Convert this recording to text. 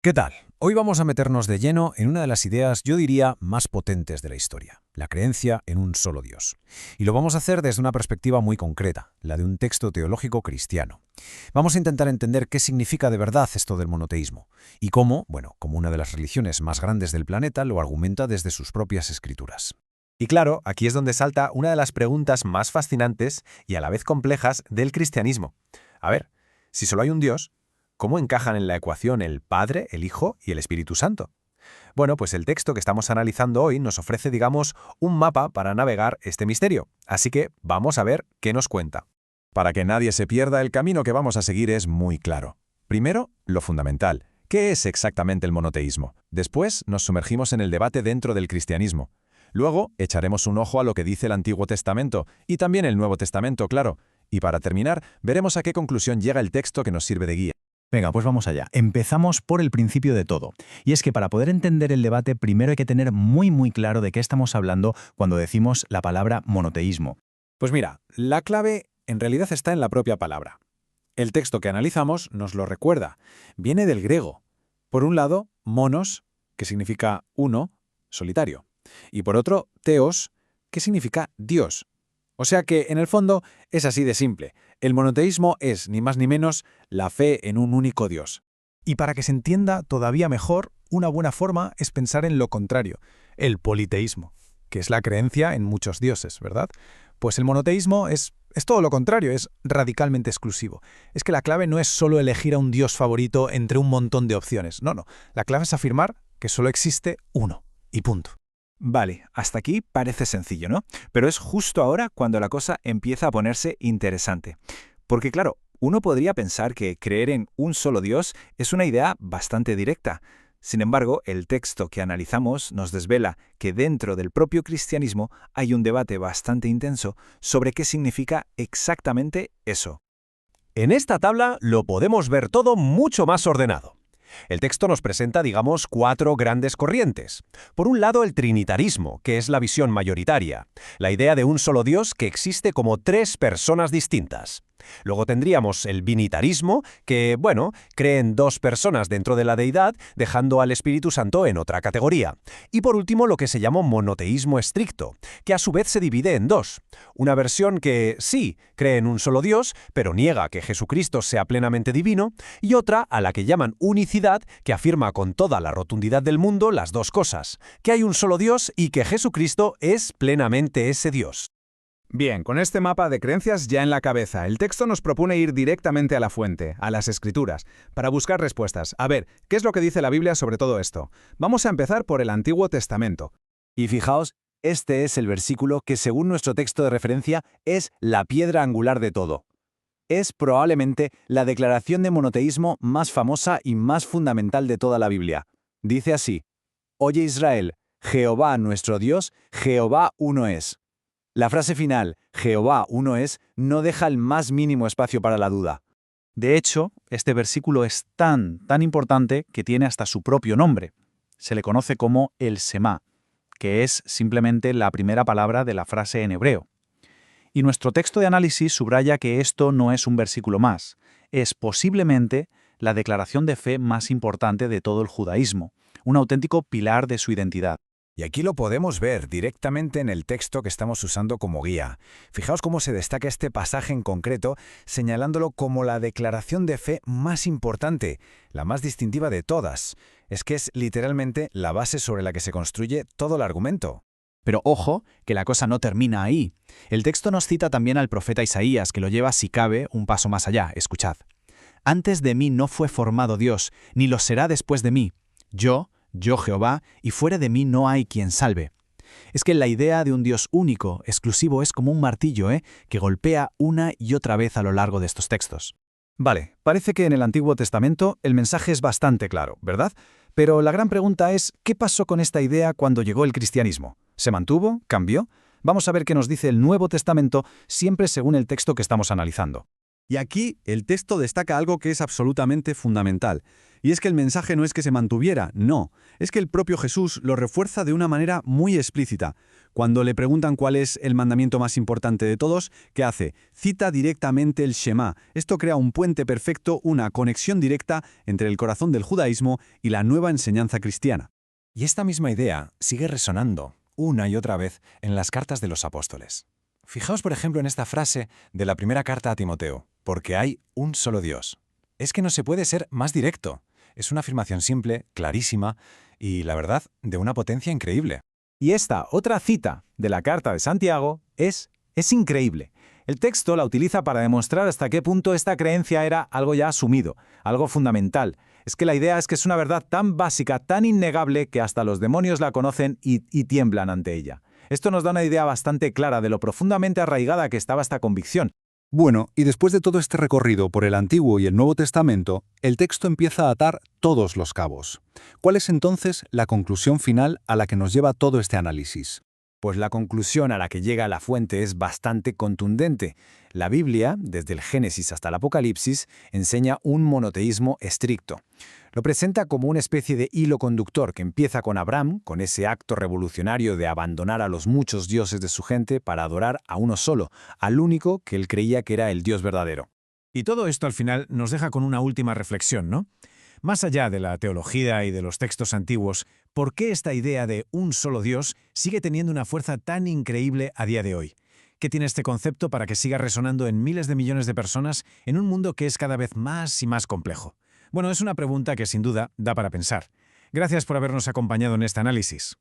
¿Qué tal? Hoy vamos a meternos de lleno en una de las ideas, yo diría, más potentes de la historia, la creencia en un solo Dios. Y lo vamos a hacer desde una perspectiva muy concreta, la de un texto teológico cristiano. Vamos a intentar entender qué significa de verdad esto del monoteísmo y cómo, bueno, como una de las religiones más grandes del planeta, lo argumenta desde sus propias escrituras. Y claro, aquí es donde salta una de las preguntas más fascinantes y a la vez complejas del cristianismo. A ver, si solo hay un Dios, ¿cómo encajan en la ecuación el Padre, el Hijo y el Espíritu Santo? Bueno, pues el texto que estamos analizando hoy nos ofrece, digamos, un mapa para navegar este misterio. Así que vamos a ver qué nos cuenta. Para que nadie se pierda, el camino que vamos a seguir es muy claro. Primero, lo fundamental. ¿Qué es exactamente el monoteísmo? Después, nos sumergimos en el debate dentro del cristianismo. Luego, echaremos un ojo a lo que dice el Antiguo Testamento y también el Nuevo Testamento, claro. Y para terminar, veremos a qué conclusión llega el texto que nos sirve de guía. Venga, pues vamos allá. Empezamos por el principio de todo. Y es que para poder entender el debate, primero hay que tener muy claro de qué estamos hablando cuando decimos la palabra monoteísmo. Pues mira, la clave en realidad está en la propia palabra. El texto que analizamos nos lo recuerda. Viene del griego. Por un lado, monos, que significa uno, solitario. Y por otro, theos, que significa Dios. O sea que, en el fondo, es así de simple. El monoteísmo es, ni más ni menos, la fe en un único Dios. Y para que se entienda todavía mejor, una buena forma es pensar en lo contrario, el politeísmo, que es la creencia en muchos dioses, ¿verdad? Pues el monoteísmo es todo lo contrario, es radicalmente exclusivo. Es que la clave no es solo elegir a un dios favorito entre un montón de opciones, no. La clave es afirmar que solo existe uno, y punto. Vale, hasta aquí parece sencillo, ¿no? Pero es justo ahora cuando la cosa empieza a ponerse interesante. Porque claro, uno podría pensar que creer en un solo Dios es una idea bastante directa. Sin embargo, el texto que analizamos nos desvela que dentro del propio cristianismo hay un debate bastante intenso sobre qué significa exactamente eso. En esta tabla lo podemos ver todo mucho más ordenado. El texto nos presenta, digamos, cuatro grandes corrientes. Por un lado, el trinitarismo, que es la visión mayoritaria, la idea de un solo Dios que existe como tres personas distintas. Luego tendríamos el binitarismo, que, cree en dos personas dentro de la deidad, dejando al Espíritu Santo en otra categoría. Y por último, lo que se llama monoteísmo estricto, que a su vez se divide en dos. Una versión que, sí, cree en un solo Dios, pero niega que Jesucristo sea plenamente divino, y otra a la que llaman unicidad, que afirma con toda la rotundidad del mundo las dos cosas, que hay un solo Dios y que Jesucristo es plenamente ese Dios. Bien, con este mapa de creencias ya en la cabeza, el texto nos propone ir directamente a la fuente, a las Escrituras, para buscar respuestas. A ver, ¿qué es lo que dice la Biblia sobre todo esto? Vamos a empezar por el Antiguo Testamento. Y fijaos, este es el versículo que, según nuestro texto de referencia, es la piedra angular de todo. Es probablemente la declaración de monoteísmo más famosa y más fundamental de toda la Biblia. Dice así: Oye Israel, Jehová nuestro Dios, Jehová uno es. La frase final, Jehová uno es, no deja el más mínimo espacio para la duda. De hecho, este versículo es tan importante que tiene hasta su propio nombre. Se le conoce como el Semá, que es simplemente la primera palabra de la frase en hebreo. Y nuestro texto de análisis subraya que esto no es un versículo más, es posiblemente la declaración de fe más importante de todo el judaísmo, un auténtico pilar de su identidad. Y aquí lo podemos ver directamente en el texto que estamos usando como guía. Fijaos cómo se destaca este pasaje en concreto, señalándolo como la declaración de fe más importante, la más distintiva de todas. Es que es literalmente la base sobre la que se construye todo el argumento. Pero ojo, que la cosa no termina ahí. El texto nos cita también al profeta Isaías, que lo lleva, si cabe, un paso más allá. Escuchad. Antes de mí no fue formado Dios, ni lo será después de mí. Yo Jehová, y fuera de mí no hay quien salve. Es que la idea de un Dios único, exclusivo, es como un martillo, que golpea una y otra vez a lo largo de estos textos. Vale, parece que en el Antiguo Testamento el mensaje es bastante claro, ¿verdad? Pero la gran pregunta es, ¿qué pasó con esta idea cuando llegó el cristianismo? ¿Se mantuvo? ¿Cambió? Vamos a ver qué nos dice el Nuevo Testamento, siempre según el texto que estamos analizando. Y aquí el texto destaca algo que es absolutamente fundamental, Y es que el mensaje no es que se mantuviera, no. Es que el propio Jesús lo refuerza de una manera muy explícita. Cuando le preguntan cuál es el mandamiento más importante de todos, ¿qué hace? Cita directamente el Shema. Esto crea un puente perfecto, una conexión directa entre el corazón del judaísmo y la nueva enseñanza cristiana. Y esta misma idea sigue resonando una y otra vez en las cartas de los apóstoles. Fijaos, por ejemplo, en esta frase de la primera carta a Timoteo, porque hay un solo Dios. Es que no se puede ser más directo. Es una afirmación simple, clarísima y, la verdad, de una potencia increíble. Y esta otra cita de la carta de Santiago es increíble. El texto la utiliza para demostrar hasta qué punto esta creencia era algo ya asumido, algo fundamental. Es que la idea es que es una verdad tan básica, tan innegable, que hasta los demonios la conocen y tiemblan ante ella. Esto nos da una idea bastante clara de lo profundamente arraigada que estaba esta convicción. Bueno, y después de todo este recorrido por el Antiguo y el Nuevo Testamento, el texto empieza a atar todos los cabos. ¿Cuál es entonces la conclusión final a la que nos lleva todo este análisis? Pues la conclusión a la que llega la fuente es bastante contundente. La Biblia, desde el Génesis hasta el Apocalipsis, enseña un monoteísmo estricto. Lo presenta como una especie de hilo conductor que empieza con Abraham, con ese acto revolucionario de abandonar a los muchos dioses de su gente para adorar a uno solo, al único que él creía que era el Dios verdadero. Y todo esto al final nos deja con una última reflexión, ¿no? Más allá de la teología y de los textos antiguos, ¿por qué esta idea de un solo Dios sigue teniendo una fuerza tan increíble a día de hoy? ¿Qué tiene este concepto para que siga resonando en miles de millones de personas en un mundo que es cada vez más y más complejo? Bueno, es una pregunta que sin duda da para pensar. Gracias por habernos acompañado en este análisis.